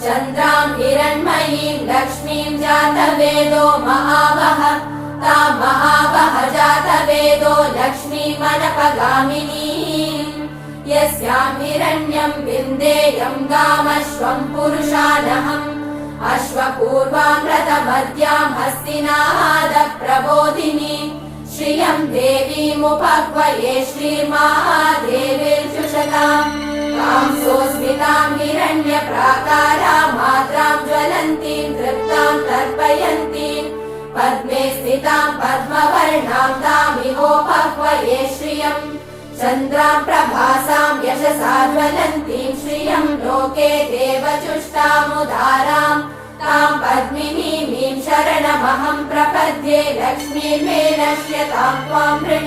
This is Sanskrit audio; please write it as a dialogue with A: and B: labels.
A: चन्द्रां हिरण्मयीं लक्ष्मीं जातवेदो महावः तां महावः जातवेदो लक्ष्मीमनपगामिनीम् यस्यां हिरण्यं विन्देयं गामश्वं पुरुषानहम् अश्वपूर्वामृतमद्यां हस्तिनादप्रबोधिनी श्रियं देवीमुपह्वये श्रीर्महादेवीर्जुषताम् तां सोऽस्मितां हिरण्यप्राकारां मात्रां ज्वलन्तीं तृप्तां तर्पयन्तीं पद्मे स्थितां पद्मवर्णां तामिहोपह्वये श्रियम् चन्द्रां प्रभासां यशसा ज्वलन्तीं श्रियं लोके देवजुष्टामुदारां तां पद्मिनीमीं शरणमहं प्रपद्ये लक्ष्मीर्मे नश्यतां त्वां वृणे।